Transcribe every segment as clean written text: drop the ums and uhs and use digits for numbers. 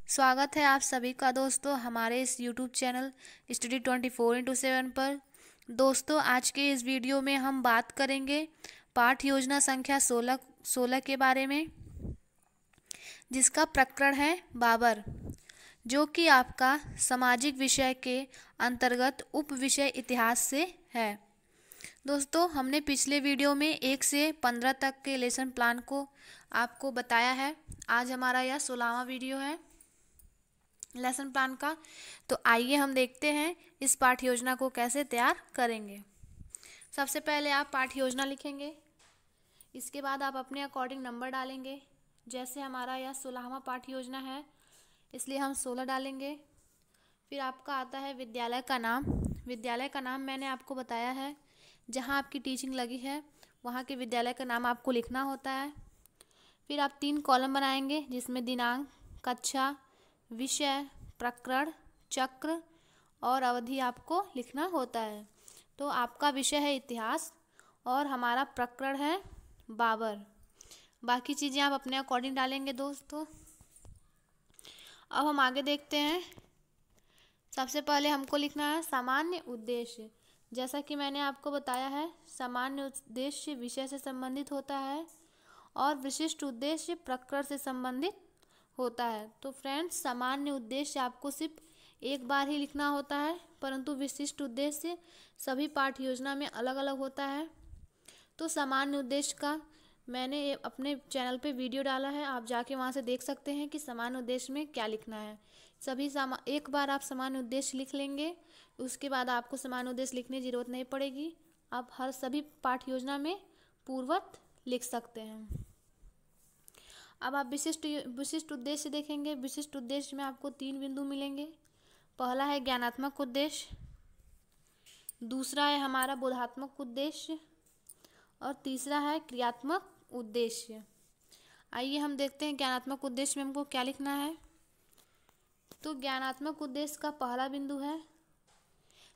स्वागत है आप सभी का दोस्तों हमारे इस YouTube चैनल स्टडी 24/7 पर। दोस्तों आज के इस वीडियो में हम बात करेंगे पाठ योजना संख्या 16 के बारे में, जिसका प्रकरण है बाबर, जो कि आपका सामाजिक विषय के अंतर्गत उप विषय इतिहास से है। दोस्तों हमने पिछले वीडियो में 1 से 15 तक के लेसन प्लान को आपको बताया है। आज हमारा यह 16वां वीडियो है लेसन प्लान का। तो आइए हम देखते हैं इस पाठ योजना को कैसे तैयार करेंगे। सबसे पहले आप पाठ योजना लिखेंगे, इसके बाद आप अपने अकॉर्डिंग नंबर डालेंगे। जैसे हमारा यह 16वां पाठ योजना है इसलिए हम 16 डालेंगे। फिर आपका आता है विद्यालय का नाम। विद्यालय का नाम मैंने आपको बताया है, जहाँ आपकी टीचिंग लगी है वहाँ के विद्यालय का नाम आपको लिखना होता है। फिर आप 3 कॉलम बनाएंगे, जिसमें दिनांक, कक्षा, विषय, प्रकरण, चक्र और अवधि आपको लिखना होता है। तो आपका विषय है इतिहास और हमारा प्रकरण है बाबर। बाकी चीज़ें आप अपने अकॉर्डिंग डालेंगे दोस्तों। अब हम आगे देखते हैं। सबसे पहले हमको लिखना है सामान्य उद्देश्य। जैसा कि मैंने आपको बताया है, सामान्य उद्देश्य विषय से संबंधित होता है और विशिष्ट उद्देश्य प्रकरण से संबंधित होता है। तो फ्रेंड्स, सामान्य उद्देश्य आपको सिर्फ एक बार ही लिखना होता है, परंतु विशिष्ट उद्देश्य सभी पाठ योजना में अलग अलग होता है। तो सामान्य उद्देश्य का मैंने अपने चैनल पे वीडियो डाला है, आप जाके वहाँ से देख सकते हैं कि सामान्य उद्देश्य में क्या लिखना है। एक बार आप सामान्य उद्देश्य लिख लेंगे, उसके बाद आपको सामान्य उद्देश्य लिखने की जरूरत नहीं पड़ेगी। आप हर सभी पाठ योजना में पूर्ववत लिख सकते हैं। अब आप विशिष्ट उद्देश्य देखेंगे। विशिष्ट उद्देश्य में आपको 3 बिंदु मिलेंगे। पहला है ज्ञानात्मक उद्देश्य, दूसरा है हमारा बोधात्मक उद्देश्य और तीसरा है क्रियात्मक उद्देश्य। आइए हम देखते हैं ज्ञानात्मक उद्देश्य में हमको क्या लिखना है। तो ज्ञानात्मक उद्देश्य का पहला बिंदु है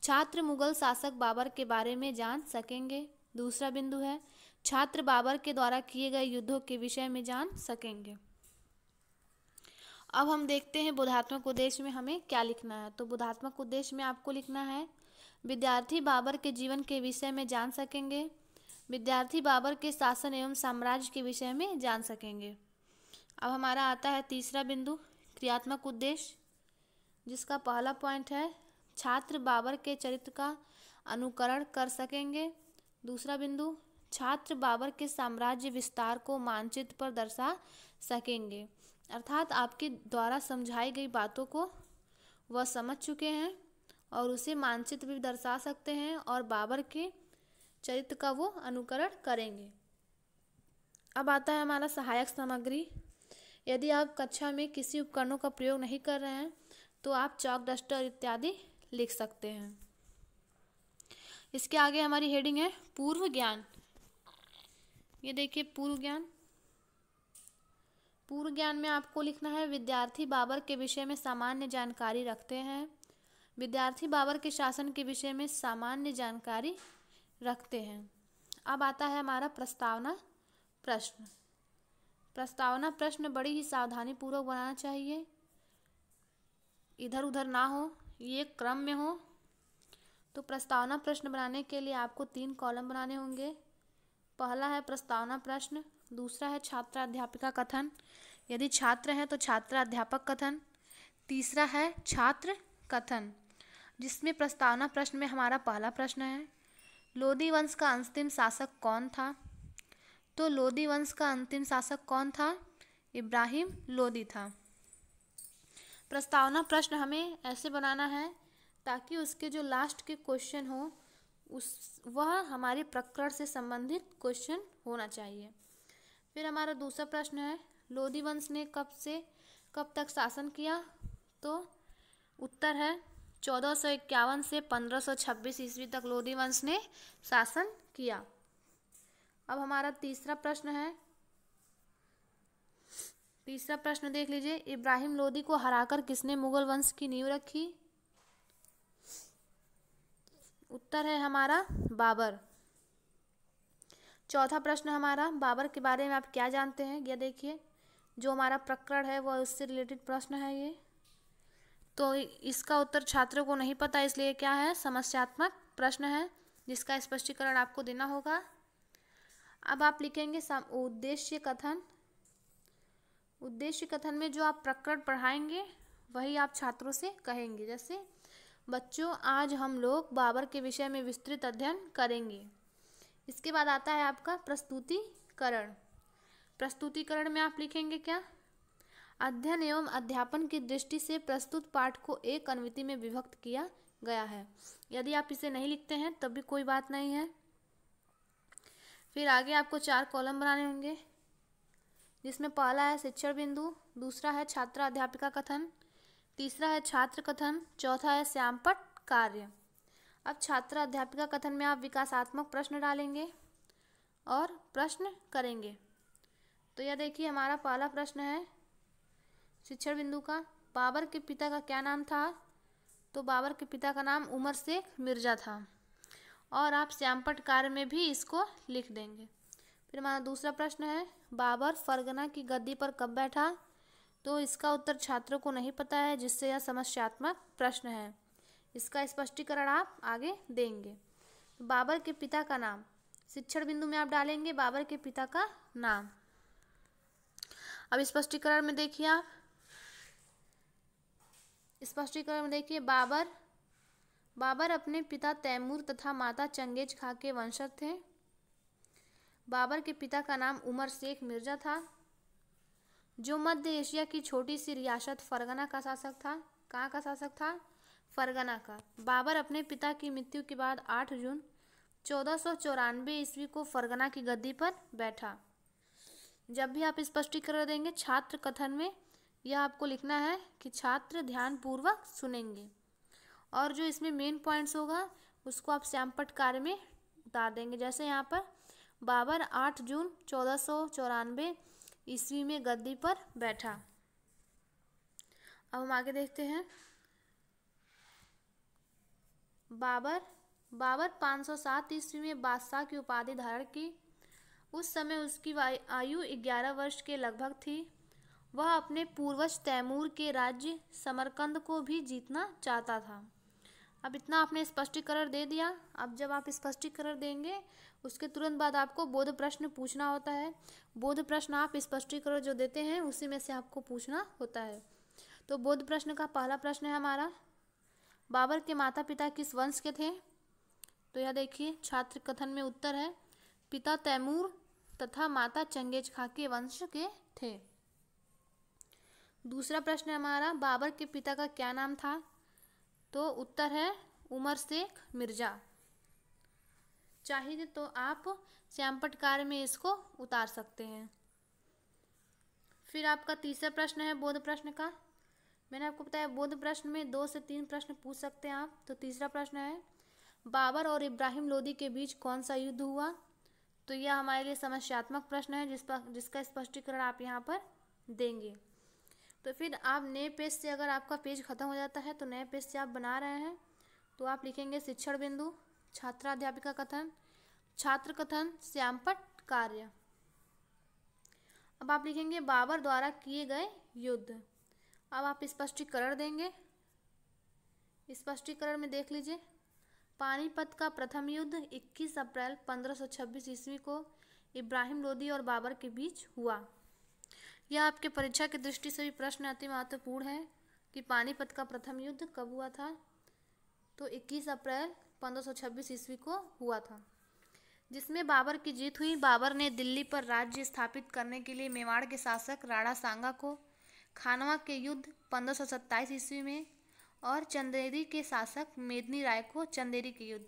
छात्र मुगल शासक बाबर के बारे में जान सकेंगे। दूसरा बिंदु है छात्र बाबर के द्वारा किए गए युद्धों के विषय में जान सकेंगे। अब हम देखते हैं बोधात्मक उद्देश्य में हमें क्या लिखना है। तो बोधात्मक उद्देश्य में आपको लिखना है विद्यार्थी बाबर के जीवन के विषय में जान सकेंगे। विद्यार्थी बाबर के शासन एवं साम्राज्य के विषय में जान सकेंगे। अब हमारा आता है तीसरा बिंदु क्रियात्मक उद्देश्य, जिसका पहला पॉइंट है छात्र बाबर के चरित्र का अनुकरण कर सकेंगे। दूसरा बिंदु छात्र बाबर के साम्राज्य विस्तार को मानचित्र पर दर्शा सकेंगे, अर्थात आपके द्वारा समझाई गई बातों को वह समझ चुके हैं और उसे मानचित्र भी दर्शा सकते हैं और बाबर के चरित्र का वो अनुकरण करेंगे। अब आता है हमारा सहायक सामग्री। यदि आप कक्षा में किसी उपकरणों का प्रयोग नहीं कर रहे हैं तो आप चॉक, डस्टर इत्यादि लिख सकते हैं। इसके आगे हमारी हेडिंग है पूर्व ज्ञान। ये देखिए पूर्व ज्ञान। पूर्व ज्ञान में आपको लिखना है विद्यार्थी बाबर के विषय में सामान्य जानकारी रखते हैं। विद्यार्थी बाबर के शासन के विषय में सामान्य जानकारी रखते हैं। अब आता है हमारा प्रस्तावना प्रश्न। प्रस्तावना प्रश्न बड़ी ही सावधानी पूर्वक बनाना चाहिए, इधर उधर ना हो, ये क्रम में हो। तो प्रस्तावना प्रश्न बनाने के लिए आपको 3 कॉलम बनाने होंगे। पहला है प्रस्तावना प्रश्न, दूसरा है छात्र अध्यापिका कथन, यदि छात्र हैं तो छात्र अध्यापक कथन, तीसरा है छात्र कथन, जिसमें प्रस्तावना प्रश्न में हमारा पहला प्रश्न है लोदी वंश का अंतिम शासक कौन था। तो लोदी वंश का अंतिम शासक कौन था? इब्राहिम लोदी था। प्रस्तावना प्रश्न हमें ऐसे बनाना है ताकि उसके जो लास्ट के क्वेश्चन हो वह हमारे प्रकरण से संबंधित क्वेश्चन होना चाहिए। फिर हमारा दूसरा प्रश्न है लोदी वंश ने कब से कब तक शासन किया। तो उत्तर है 1451 से 1526 ईस्वी तक लोदी वंश ने शासन किया। अब हमारा तीसरा प्रश्न देख लीजिए, इब्राहिम लोदी को हराकर किसने मुगल वंश की नींव रखी। उत्तर है हमारा बाबर। चौथा प्रश्न हमारा बाबर के बारे में आप क्या जानते हैं। यह देखिए जो हमारा प्रकरण है वह उससे रिलेटेड प्रश्न है ये। तो इसका उत्तर छात्रों को नहीं पता, इसलिए क्या है, समस्यात्मक प्रश्न है जिसका स्पष्टीकरण आपको देना होगा। अब आप लिखेंगे उद्देश्य कथन। उद्देश्य कथन में जो आप प्रकरण पढ़ाएंगे वही आप छात्रों से कहेंगे। जैसे बच्चों, आज हम लोग बाबर के विषय में विस्तृत अध्ययन करेंगे। इसके बाद आता है आपका प्रस्तुतिकरण। प्रस्तुतिकरण में आप लिखेंगे क्या, अध्ययन एवं अध्यापन की दृष्टि से प्रस्तुत पाठ को एक अनुवृत्ति में विभक्त किया गया है। यदि आप इसे नहीं लिखते हैं तब भी कोई बात नहीं है। फिर आगे आपको 4 कॉलम बनाने होंगे, जिसमें पहला है शिक्षण बिंदु, दूसरा है छात्रा अध्यापिका कथन, तीसरा है छात्र कथन, चौथा है श्यामपट्ट कार्य। अब छात्रा अध्यापिका कथन में आप विकासात्मक प्रश्न डालेंगे और प्रश्न करेंगे। तो यह देखिए, हमारा पहला प्रश्न है शिक्षण बिंदु का, बाबर के पिता का क्या नाम था? तो बाबर के पिता का नाम उमर शेख मिर्जा था। और आप श्यामपट्ट कार्य में भी इसको लिख देंगे। फिर हमारा दूसरा प्रश्न है, बाबर फरगना की गद्दी पर कब बैठा? तो इसका उत्तर छात्रों को नहीं पता है, जिससे यह समस्यात्मक प्रश्न है। इसका स्पष्टीकरण आप आगे देंगे। तो बाबर के पिता का नाम, शिक्षण बिंदु में आप डालेंगे बाबर के पिता का नाम। अब स्पष्टीकरण में देखिए, आप स्पष्टीकरण में देखिए, बाबर अपने पिता तैमूर तथा माता चंगेज खां के वंशज थे। बाबर के पिता का नाम उमर शेख मिर्जा था, जो मध्य एशिया की छोटी सी रियासत फरगना का शासक था। कहाँ का शासक था? फरगना का। बाबर अपने पिता की मृत्यु के बाद 8 जून 1494 ईस्वी को फरगना की गद्दी पर बैठा। जब भी आप स्पष्टीकरण देंगे छात्र कथन में, यह आपको लिखना है कि छात्र ध्यानपूर्वक सुनेंगे, और जो इसमें मेन पॉइंट्स होगा उसको आप श्यामपट्ट कार्य में उतार देंगे। जैसे यहाँ पर बाबर 8 जून 1494 ईस्वी में गद्दी पर बैठा। अब हम आगे देखते हैं। बाबर 507 ईस्वी में बादशाह की उपाधि धारण की। उस समय उसकी आयु 11 वर्ष के लगभग थी। वह अपने पूर्वज तैमूर के राज्य समरकंद को भी जीतना चाहता था। अब इतना आपने स्पष्टीकरण दे दिया। अब जब आप स्पष्टीकरण देंगे उसके तुरंत बाद आपको बोध प्रश्न पूछना होता है। बोध प्रश्न आप स्पष्टीकरण जो देते हैं उसी में से आपको पूछना होता है। तो बोध प्रश्न का पहला प्रश्न है हमारा, बाबर के माता पिता किस वंश के थे? तो यह देखिए, छात्र कथन में उत्तर है पिता तैमूर तथा माता चंगेज खां के वंश के थे। दूसरा प्रश्न है हमारा, बाबर के पिता का क्या नाम था? तो उत्तर है उमर शेख मिर्जा। चाहिए तो आप श्यामपट्ट कार्य में इसको उतार सकते हैं। फिर आपका तीसरा प्रश्न है बोध प्रश्न का। मैंने आपको बताया बोध प्रश्न में 2 से 3 प्रश्न पूछ सकते हैं आप। तो तीसरा प्रश्न है, बाबर और इब्राहिम लोदी के बीच कौन सा युद्ध हुआ? तो यह हमारे लिए समस्यात्मक प्रश्न है जिसका स्पष्टीकरण आप यहाँ पर देंगे। तो फिर आप नए पेज से, अगर आपका पेज खत्म हो जाता है तो नए पेज से आप बना रहे हैं तो आप लिखेंगे शिक्षण बिंदु, छात्रा अध्यापिका कथन, छात्र कथन, श्यामपट्ट कार्य। अब आप लिखेंगे बाबर द्वारा किए गए युद्ध। अब आप स्पष्टीकरण देंगे। स्पष्टीकरण में देख लीजिए, पानीपत का प्रथम युद्ध 21 अप्रैल 1526 ईस्वी को इब्राहिम लोदी और बाबर के बीच हुआ। यह आपके परीक्षा की दृष्टि से भी प्रश्न अति महत्वपूर्ण है कि पानीपत का प्रथम युद्ध कब हुआ था? तो 21 अप्रैल 1526 ईस्वी को हुआ था, जिसमें बाबर की जीत हुई। बाबर ने दिल्ली पर राज्य स्थापित करने के लिए मेवाड़ के शासक राणा सांगा को, खानवा के युद्ध 1527 ईस्वी में, और चंदेरी के शासक मेदिनी राय को चंदेरी के युद्ध।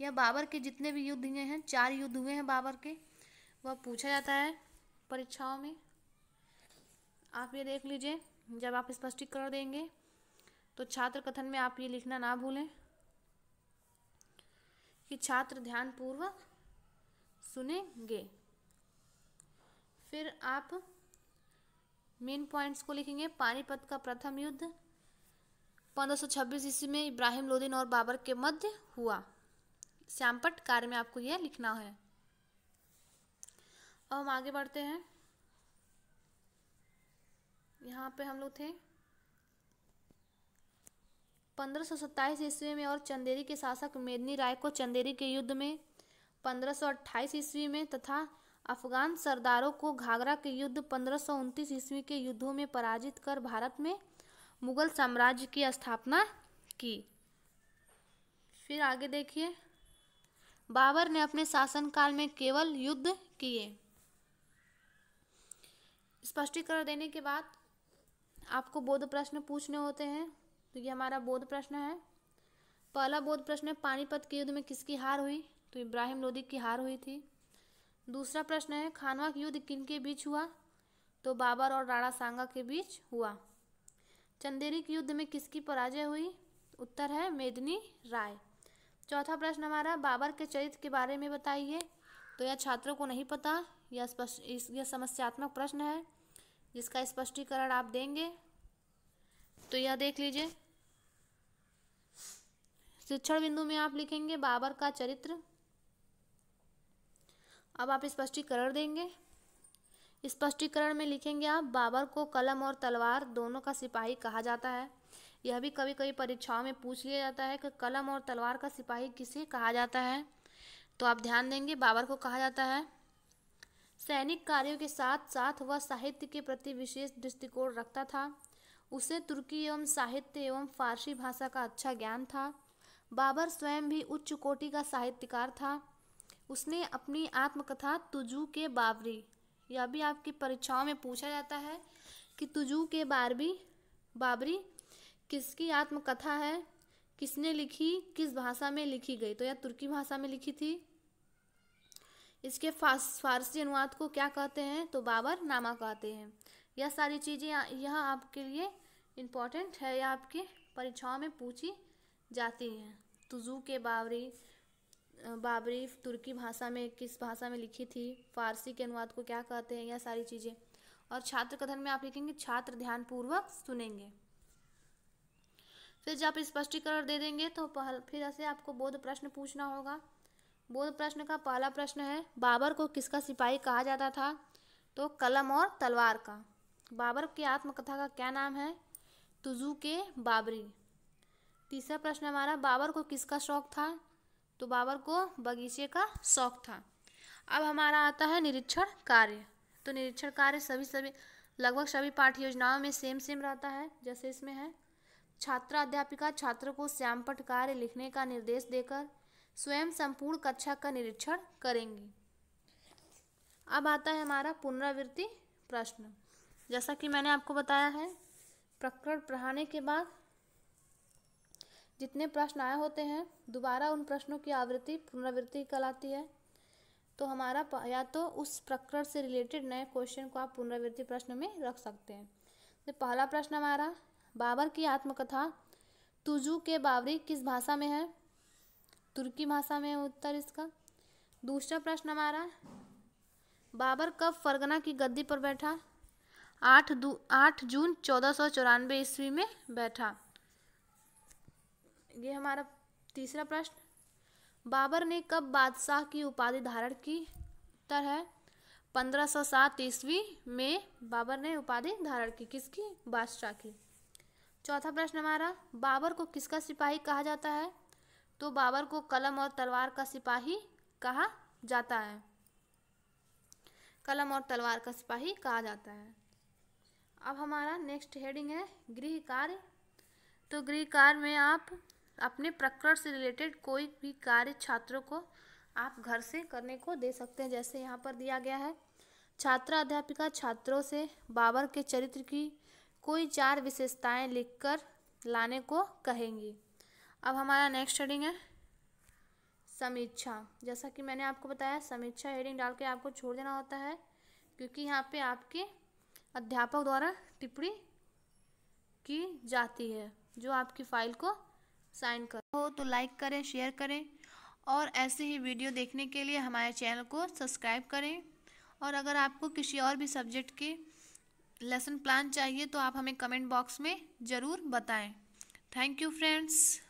यह बाबर के जितने भी युद्ध हुए हैं, 4 युद्ध हुए हैं बाबर के, वह पूछा जाता है परीक्षाओं में। आप ये देख लीजिए, जब आप स्पष्टीकरण देंगे तो छात्र कथन में आप ये लिखना ना भूलें कि छात्र ध्यानपूर्वक सुनेंगे। फिर आप मेन पॉइंट्स को लिखेंगे। पानीपत का प्रथम युद्ध 1526 ईस्वी में इब्राहिम लोदी और बाबर के मध्य हुआ। श्यामपट्ट कार्य में आपको यह लिखना है। अब हम आगे बढ़ते हैं। यहाँ पे हम लोग थे 1527 ईस्वी में, और चंदेरी के शासक मेदिनी राय को चंदेरी के युद्ध में 1528 ईस्वी में, तथा अफगान सरदारों को घाघरा के युद्ध 1529 ईस्वी के युद्धों में पराजित कर भारत में मुगल साम्राज्य की स्थापना की। फिर आगे देखिए, बाबर ने अपने शासनकाल में केवल युद्ध किए। स्पष्टीकरण देने के बाद आपको बोध प्रश्न पूछने होते हैं। तो ये हमारा बोध प्रश्न है। पहला बोध प्रश्न है, पानीपत के युद्ध में किसकी हार हुई? तो इब्राहिम लोदी की हार हुई थी। दूसरा प्रश्न है, खानवा का युद्ध किनके बीच हुआ? तो बाबर और राणा सांगा के बीच हुआ। चंदेरी के युद्ध में किसकी पराजय हुई? उत्तर है मेदिनी राय। चौथा प्रश्न हमारा, बाबर के चरित्र के बारे में बताइए। तो यह छात्रों को नहीं पता, यह समस्यात्मक प्रश्न है जिसका स्पष्टीकरण आप देंगे। तो यह देख लीजिए, शिक्षण बिंदु में आप लिखेंगे बाबर का चरित्र। अब आप स्पष्टीकरण देंगे। स्पष्टीकरण में लिखेंगे आप, बाबर को कलम और तलवार दोनों का सिपाही कहा जाता है। यह भी कभी कभी परीक्षाओं में पूछ लिया जाता है कि कलम और तलवार का सिपाही किसे कहा जाता है। तो आप ध्यान देंगे, बाबर को कहा जाता है। सैनिक कार्यों के साथ साथ वह साहित्य के प्रति विशेष दृष्टिकोण रखता था। उसे तुर्की एवं साहित्य एवं फारसी भाषा का अच्छा ज्ञान था। बाबर स्वयं भी उच्च कोटि का साहित्यकार था। उसने अपनी आत्मकथा तुजू के बाबरी, यह भी आपकी परीक्षाओं में पूछा जाता है कि तुजू के बाबरी किसकी आत्मकथा है, किसने लिखी, किस भाषा में लिखी गई? तो यह तुर्की भाषा में लिखी थी। इसके फारसी अनुवाद को क्या कहते हैं? तो बाबर नामा कहते हैं। यह सारी चीज़ें यह आपके लिए इम्पोर्टेंट है, यह आपके परीक्षाओं में पूछी जाती हैं। तुजू के बाबरी तुर्की भाषा में किस भाषा में लिखी थी, फारसी के अनुवाद को क्या कहते हैं, यह सारी चीज़ें। और छात्र कथन में आप लिखेंगे, छात्र ध्यानपूर्वक सुनेंगे। फिर जब आप स्पष्टीकरण दे देंगे तो फिर से आपको बोध प्रश्न पूछना होगा। बोध प्रश्न का पहला प्रश्न है, बाबर को किसका सिपाही कहा जाता था? तो कलम और तलवार का। बाबर की आत्मकथा का क्या नाम है? तुजू के बाबरी। तीसरा प्रश्न हमारा, बाबर को किसका शौक था? तो बाबर को बगीचे का शौक था। अब हमारा आता है निरीक्षण कार्य। तो निरीक्षण कार्य लगभग सभी पाठ्य योजनाओं में सेम रहता है। जैसे इसमें है, छात्रा अध्यापिका छात्र को श्यामपट्ट कार्य लिखने का निर्देश देकर स्वयं संपूर्ण कक्षा का निरीक्षण करेंगी। अब आता है हमारा पुनरावृत्ति प्रश्न। जैसा कि मैंने आपको बताया है, प्रकरण पढ़ाने के बाद जितने प्रश्न आए होते हैं, दोबारा उन प्रश्नों की आवृत्ति पुनरावृत्ति कहलाती है। तो हमारा या तो उस प्रकरण से रिलेटेड नए क्वेश्चन को आप पुनरावृत्ति प्रश्न में रख सकते हैं। तो पहला प्रश्न हमारा, बाबर की आत्मकथा तुजू के बाबरी किस भाषा में है? तुर्की भाषा में है उत्तर इसका। दूसरा प्रश्न हमारा, बाबर कब फरगना की गद्दी पर बैठा? 8 जून 1494 ईस्वी में बैठा। ये हमारा तीसरा प्रश्न, बाबर ने कब बादशाह की उपाधि धारण की? उत्तर है 1507 ईस्वी में बाबर ने उपाधि धारण की। किसकी? बादशाह की। चौथा प्रश्न हमारा, बाबर को किसका सिपाही कहा जाता है? तो बाबर को कलम और तलवार का सिपाही कहा जाता है। कलम और तलवार का सिपाही कहा जाता है। अब हमारा नेक्स्ट हेडिंग है गृह कार्य। तो गृह कार्य में आप अपने प्रकरण से रिलेटेड कोई भी कार्य छात्रों को आप घर से करने को दे सकते हैं। जैसे यहाँ पर दिया गया है, छात्रा अध्यापिका छात्रों से बाबर के चरित्र की कोई 4 विशेषताएं लिखकर लाने को कहेंगी। अब हमारा नेक्स्ट हेडिंग है समीक्षा। जैसा कि मैंने आपको बताया, समीक्षा हेडिंग डाल के आपको छोड़ देना होता है, क्योंकि यहाँ पे आपके अध्यापक द्वारा टिप्पणी की जाती है जो आपकी फाइल को साइन कर हो। तो लाइक करें, शेयर करें, और ऐसे ही वीडियो देखने के लिए हमारे चैनल को सब्सक्राइब करें। और अगर आपको किसी और भी सब्जेक्ट के लेसन प्लान चाहिए तो आप हमें कमेंट बॉक्स में ज़रूर बताएं। Thank you friends.